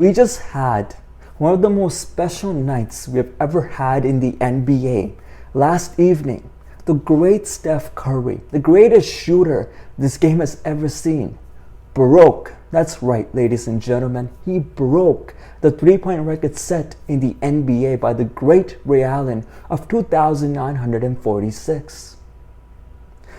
We just had one of the most special nights we have ever had in the NBA. Last evening, the great Steph Curry, the greatest shooter this game has ever seen, broke, that's right, ladies and gentlemen, he broke the three-point record set in the NBA by the great Ray Allen of 2,946.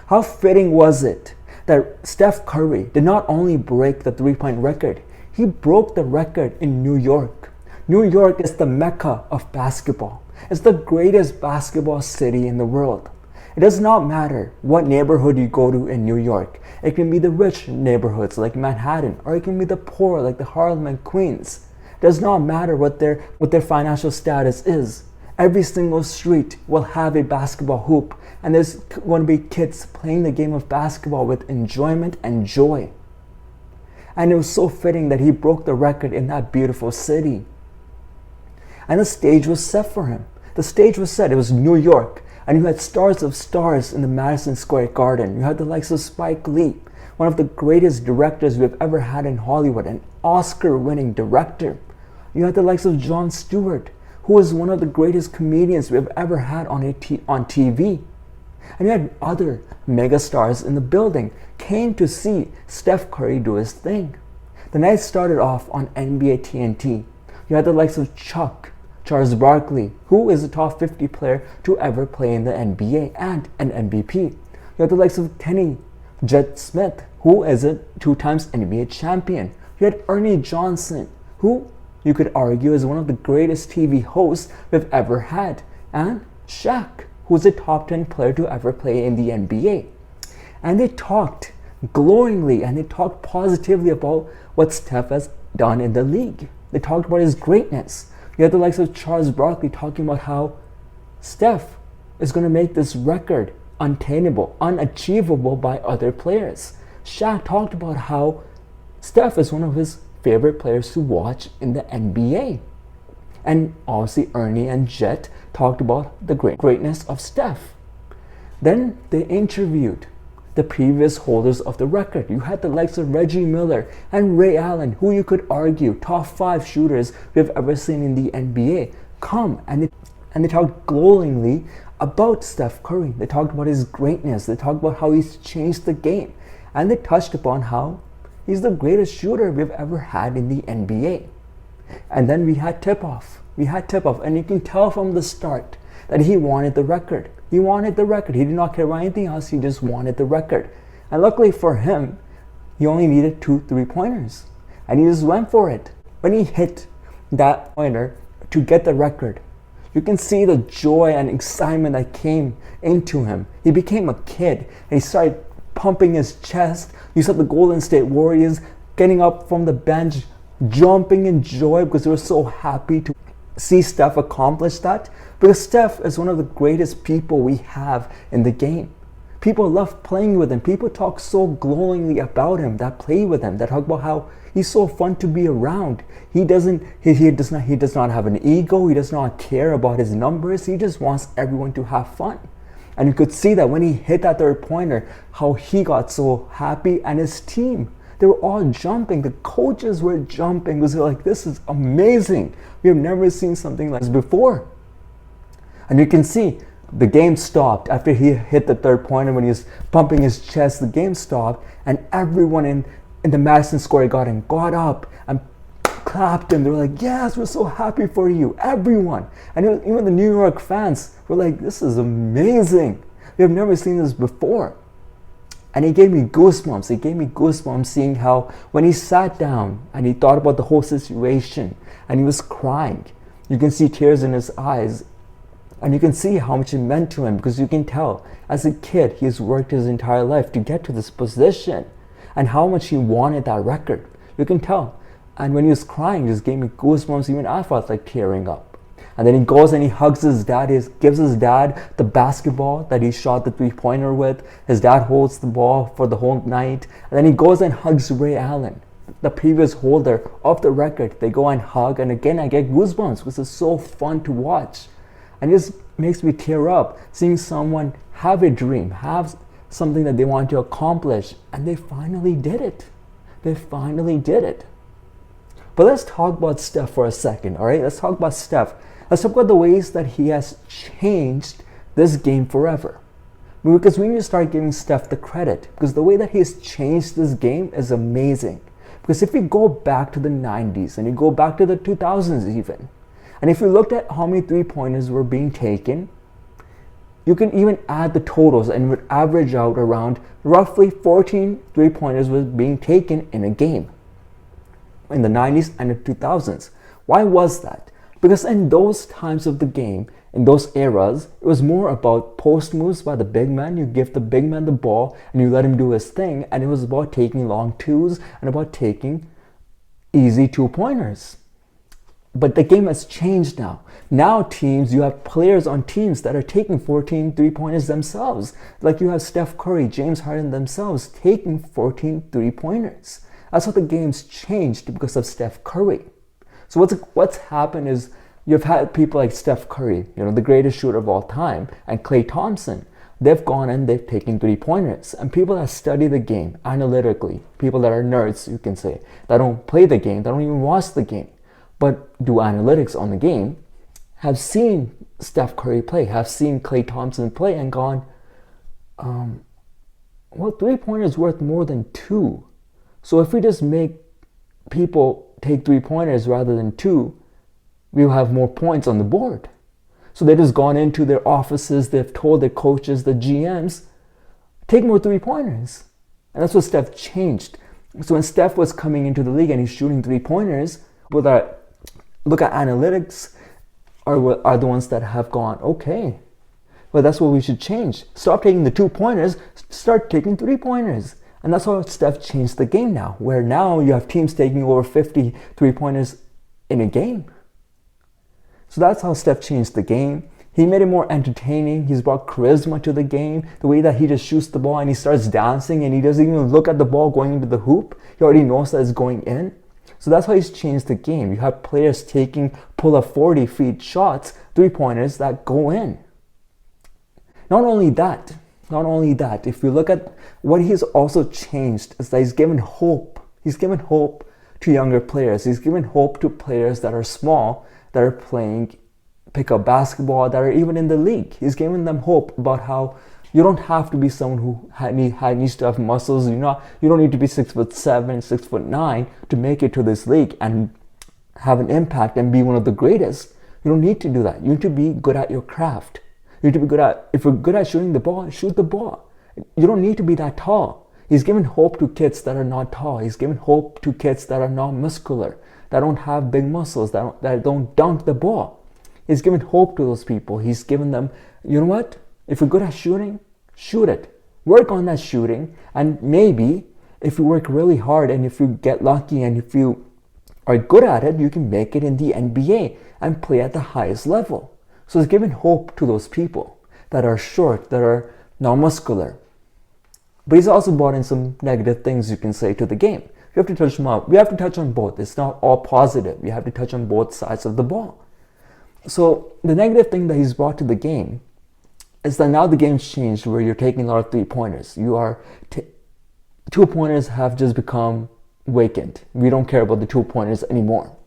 How fitting was it that Steph Curry did not only break the three-point record, he broke the record in New York. New York is the mecca of basketball. It's the greatest basketball city in the world. It does not matter what neighborhood you go to in New York. It can be the rich neighborhoods like Manhattan, or it can be the poor like the Harlem and Queens. It does not matter what their financial status is. Every single street will have a basketball hoop, and there's going to be kids playing the game of basketball with enjoyment and joy. And it was so fitting that he broke the record in that beautiful city. And the stage was set for him. The stage was set. It was New York. And you had stars of stars in the Madison Square Garden. You had the likes of Spike Lee, one of the greatest directors we've ever had in Hollywood, an Oscar-winning director. You had the likes of Jon Stewart, who was one of the greatest comedians we've ever had on TV. And you had other megastars in the building came to see Steph Curry do his thing. The night started off on NBA TNT. You had the likes of Charles Barkley, who is a top 50 player to ever play in the NBA and an MVP. You had the likes of Kenny Jet Smith, who is a 2-time NBA champion. You had Ernie Johnson, who you could argue is one of the greatest TV hosts we've ever had, and Shaq, who's a top 10 player to ever play in the NBA. And they talked glowingly and they talked positively about what Steph has done in the league. They talked about his greatness. You had the likes of Charles Barkley talking about how Steph is going to make this record unattainable, unachievable by other players. Shaq talked about how Steph is one of his favorite players to watch in the NBA. And obviously Ernie and Jet talked about the greatness of Steph. Then they interviewed the previous holders of the record. You had the likes of Reggie Miller and Ray Allen, who you could argue top 5 shooters we've ever seen in the NBA, come and they talked glowingly about Steph Curry. They talked about his greatness. They talked about how he's changed the game. And they touched upon how he's the greatest shooter we've ever had in the NBA. And then we had tip-off. And you can tell from the start that he wanted the record. He wanted the record. He did not care about anything else. He just wanted the record. And luckily for him, he only needed 2 3-pointers. And he just went for it. When he hit that pointer to get the record, you can see the joy and excitement that came into him. He became a kid and he started pumping his chest. You saw the Golden State Warriors getting up from the bench, jumping in joy because they were so happy to see Steph accomplish that, because Steph is one of the greatest people we have in the game. People love playing with him. People talk so glowingly about him, that play with him, that talk about how he's so fun to be around. He does not have an ego. He does not care about his numbers. He just wants everyone to have fun. And you could see that when he hit that 3-pointer, how he got so happy, and his team, they were all jumping. The coaches were jumping because they're like, this is amazing. We have never seen something like this before. And you can see the game stopped after he hit the 3-pointer. When he was pumping his chest, the game stopped, and everyone in the Madison Square Garden got up and clapped him. They were like, yes, we're so happy for you, everyone. And even the New York fans were like, this is amazing. We have never seen this before. And it gave me goosebumps. It gave me goosebumps seeing how when he sat down and he thought about the whole situation and he was crying, you can see tears in his eyes. And you can see how much it meant to him, because you can tell as a kid he has worked his entire life to get to this position and how much he wanted that record. You can tell. And when he was crying, it just gave me goosebumps. Even I felt like tearing up. And then he goes and he hugs his dad. He gives his dad the basketball that he shot the 3-pointer with. His dad holds the ball for the whole night. And then he goes and hugs Ray Allen, the previous holder of the record. They go and hug. And again, I get goosebumps because it's so fun to watch. And it just makes me tear up seeing someone have a dream, have something that they want to accomplish. And they finally did it. They finally did it. But let's talk about Steph for a second, all right? Let's talk about Steph. Let's talk about the ways that he has changed this game forever. Because we need to start giving Steph the credit, because the way that he has changed this game is amazing. Because if you go back to the 90s and you go back to the 2000s even, and if you looked at how many three-pointers were being taken, you can even add the totals and it would average out around roughly 14 three-pointers was being taken in a game in the 90s and the 2000s. Why was that? Because in those times of the game, in those eras, it was more about post moves by the big man. You give the big man the ball and you let him do his thing, and it was about taking long twos and about taking easy two-pointers. But the game has changed now. Now teams, you have players on teams that are taking 14 three-pointers themselves. Like you have Steph Curry, James Harden themselves taking 14 three-pointers. That's how the game's changed because of Steph Curry. So what's happened is you've had people like Steph Curry, the greatest shooter of all time, and Klay Thompson. They've gone and they've taken three-pointers. And people that study the game analytically, people that are nerds, you can say, that don't play the game, that don't even watch the game, but do analytics on the game, have seen Steph Curry play, have seen Klay Thompson play and gone, well, three-pointers worth more than two. So if we just make people take three-pointers rather than two, we'll have more points on the board. So they've just gone into their offices, they've told their coaches, the GMs, take more three-pointers. And that's what Steph changed. So when Steph was coming into the league and he's shooting three-pointers, people that look at analytics are the ones that have gone, okay, well, that's what we should change. Stop taking the two-pointers, start taking three-pointers. And that's how Steph changed the game now, where now you have teams taking over 50 three-pointers in a game. So that's how Steph changed the game. He made it more entertaining. He's brought charisma to the game. The way that he just shoots the ball and he starts dancing and he doesn't even look at the ball going into the hoop. He already knows that it's going in. So that's how he's changed the game. You have players taking pull-up 40 feet shots, three-pointers that go in. Not only that, if you look at what he's also changed is that he's given hope. He's given hope to younger players. He's given hope to players that are small, that are playing pickup basketball, that are even in the league. He's given them hope about how you don't have to be someone who needs to have muscles. You don't need to be 6'7", 6'9" to make it to this league and have an impact and be one of the greatest. You don't need to do that. You need to be good at your craft. You need to be good at, if you're good at shooting the ball, shoot the ball. You don't need to be that tall. He's given hope to kids that are not tall. He's given hope to kids that are not muscular, that don't have big muscles, that don't dunk the ball. He's given hope to those people. He's given them, you know what? If you're good at shooting, shoot it. Work on that shooting, and maybe if you work really hard and if you get lucky and if you are good at it, you can make it in the NBA and play at the highest level. So he's given hope to those people that are short, that are not muscular. But he's also brought in some negative things, you can say, to the game. We have to touch them out. We have to touch on both. It's not all positive. You have to touch on both sides of the ball. So the negative thing that he's brought to the game is that now the game's changed where you're taking a lot of three-pointers. Two-pointers have just become vacant. We don't care about the two-pointers anymore.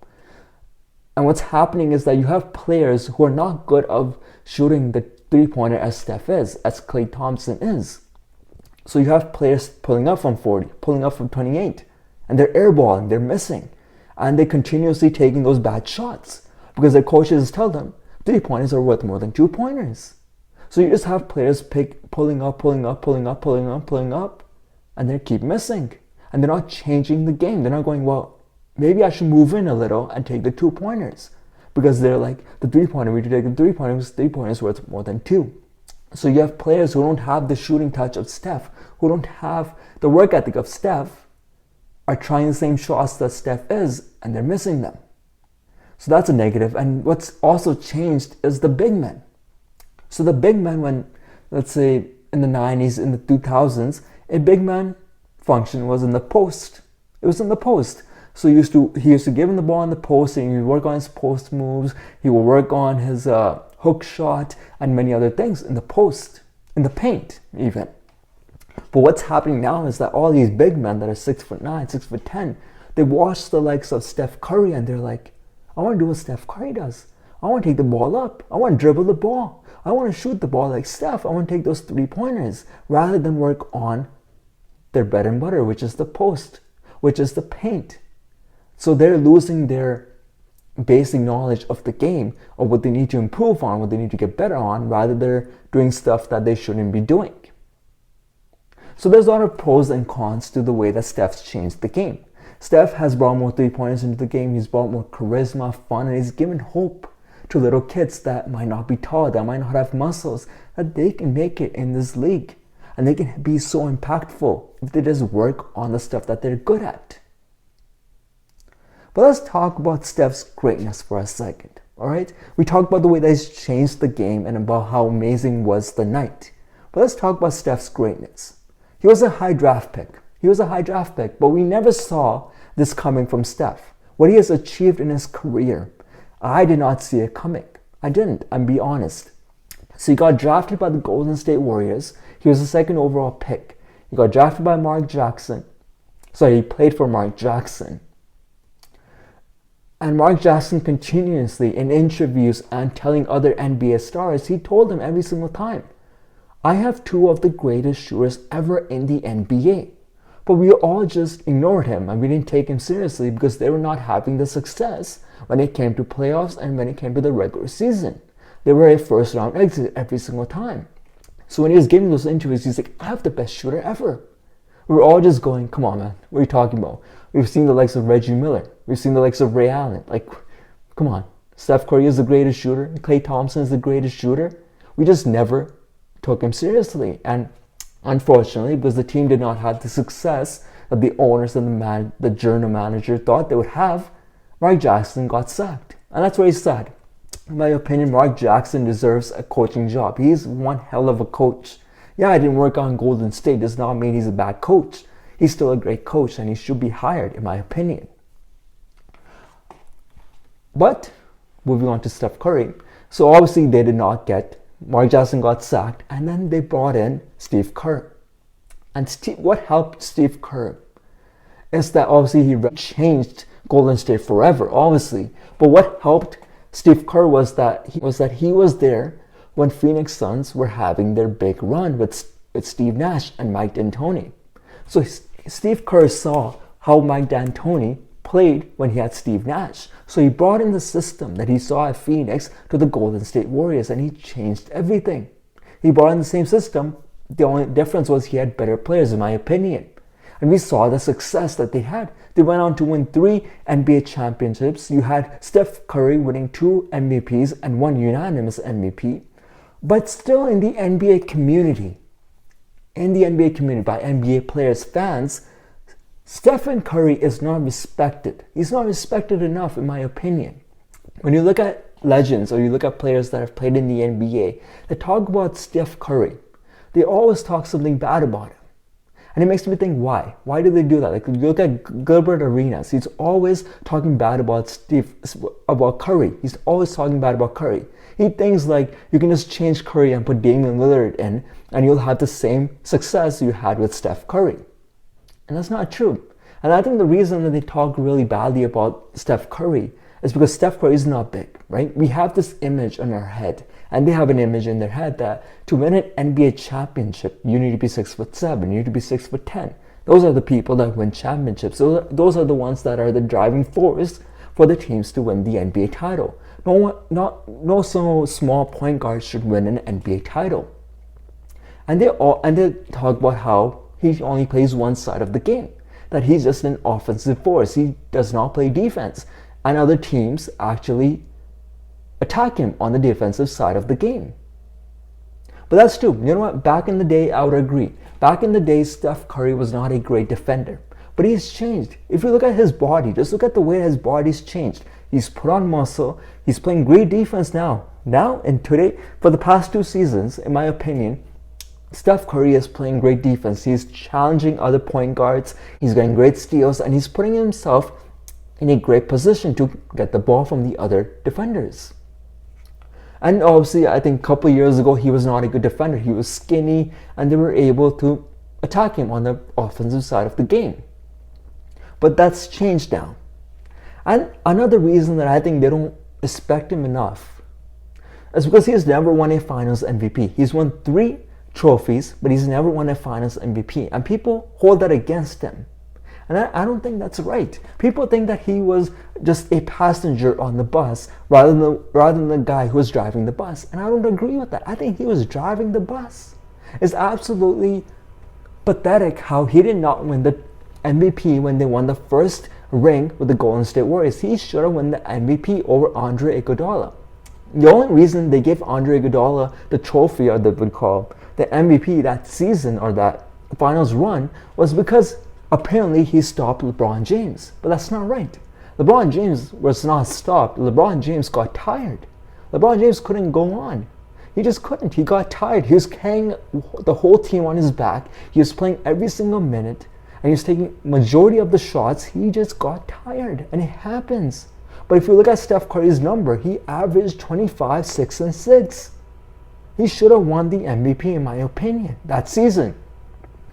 And what's happening is that you have players who are not good of shooting the three-pointer as Steph is, as Klay Thompson is. So you have players pulling up from 40, pulling up from 28, and they're airballing, they're missing. And they're continuously taking those bad shots because their coaches tell them three-pointers are worth more than two-pointers. So you just have players pulling up, and they keep missing. And they're not changing the game. They're not going, well, maybe I should move in a little and take the two-pointers. Because they're like, the three-pointer, we need to take the three-pointer because three-pointers worth more than two. So you have players who don't have the shooting touch of Steph, who don't have the work ethic of Steph, are trying the same shots that Steph is, and they're missing them. So that's a negative. And what's also changed is the big men. So the big men, when, let's say, in the 90s, in the 2000s, a big man function was in the post. It was in the post. So he used to give him the ball in the post, and he would work on his post moves. He would work on his hook shot and many other things in the post, in the paint even. But what's happening now is that all these big men that are 6'9", 6'10", They watch the likes of Steph Curry and they're like, I want to do what Steph Curry does. I want to take the ball up. I want to dribble the ball. I want to shoot the ball like Steph. I want to take those 3-pointers rather than work on their bread and butter, which is the post, which is the paint. So they're losing their basic knowledge of the game, of what they need to improve on, what they need to get better on, rather they're doing stuff that they shouldn't be doing. So there's a lot of pros and cons to the way that Steph's changed the game. Steph has brought more 3-pointers into the game. He's brought more charisma, fun, and he's given hope to little kids that might not be tall, that might not have muscles, that they can make it in this league. And they can be so impactful if they just work on the stuff that they're good at. But let's talk about Steph's greatness for a second, all right? We talked about the way that he's changed the game and about how amazing was the night. But let's talk about Steph's greatness. He was a high draft pick. But we never saw this coming from Steph. What he has achieved in his career, I did not see it coming. I didn't, I'm be honest. So he got drafted by the Golden State Warriors. He was the second overall pick. He got drafted by Mark Jackson. He played for Mark Jackson. And Mark Jackson continuously in interviews and telling other NBA stars, he told them every single time, I have 2 of the greatest shooters ever in the NBA. But we all just ignored him and we didn't take him seriously because they were not having the success when it came to playoffs and when it came to the regular season. They were a first round exit every single time. So when he was giving those interviews, he's like, I have the best shooter ever. We were all just going, come on, man, what are you talking about? We've seen the likes of Reggie Miller. We've seen the likes of Ray Allen. Like, come on. Steph Curry is the greatest shooter. Klay Thompson is the greatest shooter. We just never took him seriously. And unfortunately, because the team did not have the success that the owners and the general manager thought they would have, Mark Jackson got sacked. And that's what he said. In my opinion, Mark Jackson deserves a coaching job. He's one hell of a coach. Yeah, I didn't work on Golden State. Does not mean he's a bad coach. He's still a great coach and he should be hired, in my opinion. But moving on to Steph Curry. So obviously they did not get, Mark Jackson got sacked, and then they brought in Steve Kerr. And what helped Steve Kerr is that obviously he changed Golden State forever, obviously. But what helped Steve Kerr was that he was there when Phoenix Suns were having their big run with Steve Nash and Mike D'Antoni. So Steve Kerr saw how Mike D'Antoni played when he had Steve Nash. So he brought in the system that he saw at Phoenix to the Golden State Warriors and he changed everything. He brought in the same system. The only difference was he had better players, in my opinion. And we saw the success that they had. They went on to win 3 NBA championships. You had Steph Curry winning 2 MVPs and 1 unanimous MVP. But still in the NBA community, by NBA players, fans, Stephen Curry is not respected. He's not respected enough, in my opinion. When you look at legends or you look at players that have played in the NBA, they talk about Steph Curry. They always talk something bad about him. And it makes me think, why? Why do they do that? Like, you look at Gilbert Arenas, he's always talking bad about Curry. He's always talking bad about Curry. He thinks like you can just change Curry and put Damian Lillard in and you'll have the same success you had with Steph Curry. And that's not true. And I think the reason that they talk really badly about Steph Curry is because Steph Curry is not big, right? We have this image in our head, and they have an image in their head that to win an NBA championship, you need to be 6'7", you need to be 6'10". Those are the people that win championships. So those are the ones that are the driving force for the teams to win the NBA title. No so small point guard should win an NBA title. And they talk about how he only plays one side of the game, that he's just an offensive force. He does not play defense. And other teams actually attack him on the defensive side of the game. But that's true. You know what? Back in the day, I would agree. Back in the day, Steph Curry was not a great defender. But he's changed. If you look at his body, just look at the way his body's changed. He's put on muscle. He's playing great defense now. Now and today, for the past 2 seasons, in my opinion, Steph Curry is playing great defense. He's challenging other point guards. He's getting great steals. And he's putting himself in a great position to get the ball from the other defenders. And obviously, I think a couple of years ago, he was not a good defender. He was skinny, and they were able to attack him on the offensive side of the game. But that's changed now. And another reason that I think they don't respect him enough is because he's never won a Finals MVP. He's won 3 trophies, but he's never won a Finals MVP. And people hold that against him. And I don't think that's right. People think that he was just a passenger on the bus rather than the guy who was driving the bus. And I don't agree with that. I think he was driving the bus. It's absolutely pathetic how he did not win the MVP when they won the first ring with the Golden State Warriors. He should have won the MVP over Andre Iguodala. The only reason they gave Andre Iguodala the trophy, or they would call the MVP that season or that finals run, was because apparently he stopped LeBron James. But that's not right. LeBron James was not stopped. LeBron James got tired. LeBron James couldn't go on. He just couldn't. He got tired. He was carrying the whole team on his back. He was playing every single minute. And he was taking majority of the shots. He just got tired. And it happens. But if you look at Steph Curry's number, he averaged 25, 6, and 6. He should have won the MVP in my opinion that season.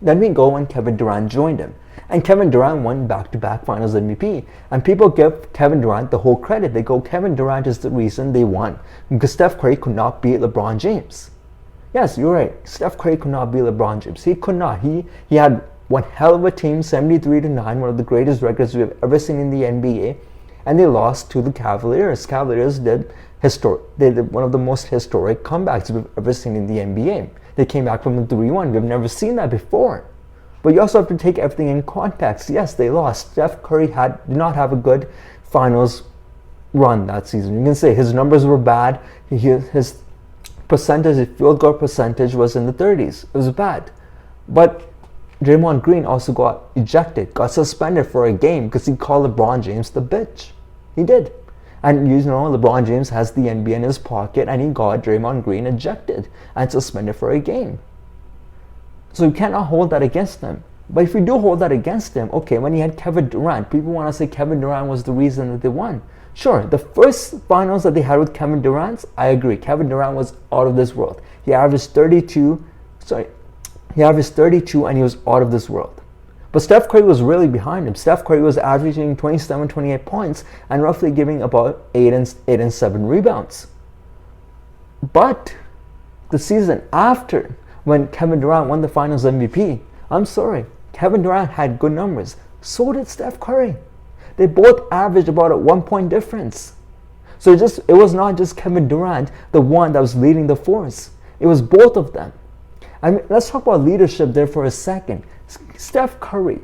Then we go when Kevin Durant joined him. And Kevin Durant won back-to-back Finals MVP. And people give Kevin Durant the whole credit. They go, Kevin Durant is the reason they won. Because Steph Curry could not beat LeBron James. Yes, you're right. Steph Curry could not beat LeBron James. He could not. He had one hell of a team, 73-9, one of the greatest records we've ever seen in the NBA. And they lost to the Cavaliers. Cavaliers did one of the most historic comebacks we've ever seen in the NBA. They came back from a 3-1. We've never seen that before. But you also have to take everything in context. Yes, they lost. Steph Curry did not have a good finals run that season. You can say his numbers were bad. His field goal percentage was in the 30s. It was bad. But Draymond Green also got ejected, got suspended for a game because he called LeBron James the bitch. He did. And you know, LeBron James has the NBA in his pocket and he got Draymond Green ejected and suspended for a game. So you cannot hold that against them. But if you do hold that against them, okay, when you had Kevin Durant, people want to say Kevin Durant was the reason that they won. Sure, the first finals that they had with Kevin Durant, I agree. Kevin Durant was out of this world. He averaged 32 and he was out of this world. But Steph Curry was really behind him. Steph Curry was averaging 27, 28 points and roughly giving about 8 and 7 rebounds. But the season after, when Kevin Durant won the Finals MVP, I'm sorry, Kevin Durant had good numbers. So did Steph Curry. They both averaged about a 1 point difference. So it was not just Kevin Durant, the one that was leading the force. It was both of them. I mean, let's talk about leadership there for a second. Steph Curry,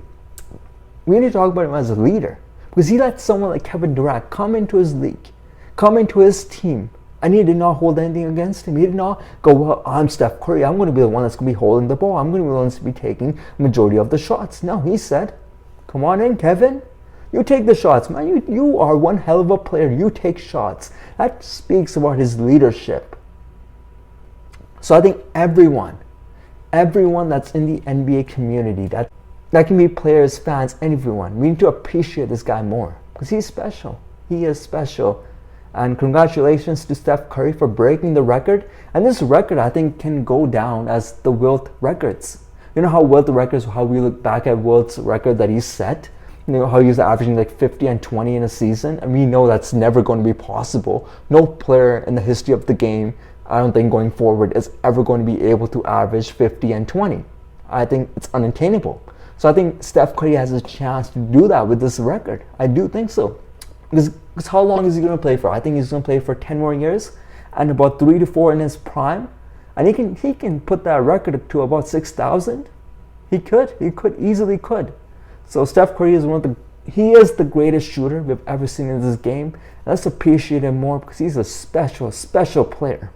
we need to talk about him as a leader because he let someone like Kevin Durant come into his league, come into his team, and he did not hold anything against him. He did not go, well, I'm Steph Curry. I'm going to be the one that's going to be holding the ball. I'm going to be the one that's going to be taking the majority of the shots. No, he said, come on in, Kevin. You take the shots, man. You are one hell of a player. You take shots. That speaks about his leadership. So I think everyone that's in the NBA community, that can be players, fans, everyone, we need to appreciate this guy more because he's special. He is special. And congratulations to Steph Curry for breaking the record. And this record, I think, can go down as the Wilt records. You know how Wilt records, how we look back at Wilt's record that he set? You know how he was averaging like 50 and 20 in a season? And we know that's never going to be possible. No player in the history of the game, I don't think going forward, is ever going to be able to average 50 and 20. I think it's unattainable. So I think Steph Curry has a chance to do that with this record. I do think so. Because how long is he going to play for? I think he's going to play for 10 more years and about 3 to 4 in his prime. And he can put that record to about 6,000. He easily could. So Steph Curry is he is the greatest shooter we've ever seen in this game. Let's appreciate him more because he's a special, special player.